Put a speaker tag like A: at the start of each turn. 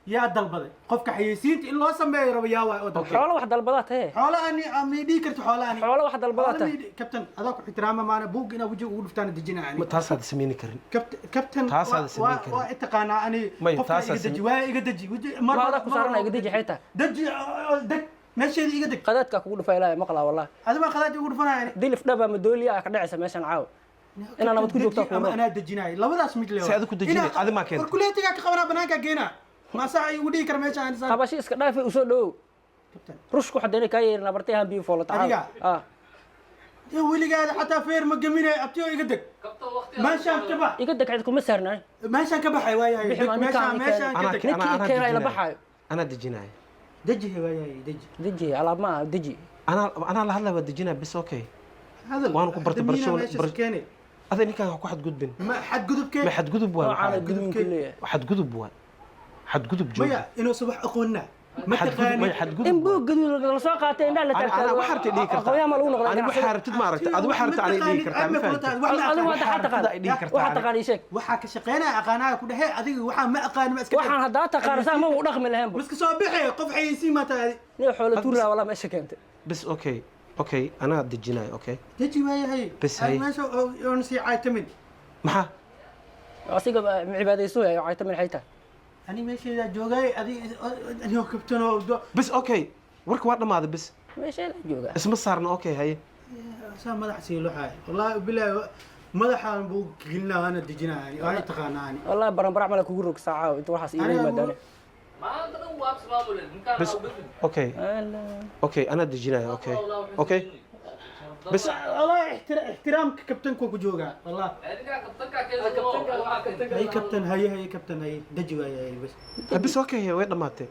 A: يا دلبدي قفك حيسينت إلا سمي ربيا واي
B: xoolo wax dalbadaad hee
A: حولا أني أمي دي كرت حولا أني
B: xoolo wax dalbadaad
A: كابتن هذاك احترامه معنا بوق أنا وجه ولفتان دجنا يعني
C: taas aad sameyn karin
A: كابتن
C: taas aad sameyn karin
A: واتقانا أني
C: taas aad
A: دجي واي دجي
B: ma adaa ku saarana iga deji xayta
A: دجي دج ماشي اللي يقدك
B: qadaadka kugu dhufay ilaahay maqlaa wallahi
A: هذا ما خذت يقول فنا يعني
B: dilif dhaba madooliya ka dhacaysa meeshan caaw إن أنا بتكون دكتور كورونا.
A: أنا دجناي لا بدأ اسمي لي
C: سأدك دجناي هذا ما كان
A: كليتي كا خبرنا بنانك جينا ما ساعي ودي كرميش عن ساعة
B: qabashi iska dhaafi u soo dhow
A: كابتن
B: rushku xadeena ka yeerna bartay han biyo foolo tacaal
A: يا ولي قاعد حتى فير مقمينه أبتيو يقدك ما شان كبح
B: iga dagcid kuma saarnaa
A: ما شان كبح وياي ما شان كدك
C: أنا دجناي
A: دجي وياي دجي
B: deji alaab ma deji
C: أنا لهلا بدجنا بس أوكي
A: هذا
C: وأنا كبرت برشلونة
A: برشلونة
C: هذا اللي كان واحد جدبن
A: ما حد قدب كيف
C: ما حد جدب وان
B: noocaana gudun kulliye
C: حد جدب وان حد جدب جو
A: ميا إنه صبح أخونا ما
C: حد جدب ما
A: تقاني
C: حد
B: in
C: جدب
B: buu gadud la soo qaatay indha la tarka
C: أنا وحرت لي كرتا
B: aqoon ma lagu noqday
C: أنا وحرت ما عرفت أنا وحرت علي لي كرتا ما فهمت
B: adigu waa taqaan waxa taqaan sheeg
A: waxaa ka shaqeynaya aqaanaha ku dhahay adiga waxaa ma aqaan ma iska
B: waxaan hadaa taqaan saa ma u dhaqmi lahayn
A: iska soo bixi qof xayeysiin ma tahay
B: ni xoolo tuura wala meesha keentay
C: بس أوكي أنا دجناي أوكي
A: deji waaya hay
C: بس هي.
A: meesha oo si caaytamin
C: maxaa
B: asiga cibaadayso ay ay tamin xayta
A: ani meesha joogay adiga kabtan oo
C: بس أوكي warka waa dhamaaday bas
B: meesha la jooga
C: isma saarna أوكي haye
A: saa madax sii luxay wallahi billahi madaxan buu gilnaa ana dejinaa yani waa taqaanaani
B: wallahi baranbarac mala kugu rog saaca inta waxaas ii yimaadaan
C: بس أوكي أنا دجناي أوكي بس
A: والله احترامك كابتنكو ku jooga والله هي كابتن هي كابتن هي دجي waaya bas
C: بس أوكي way dhamaatay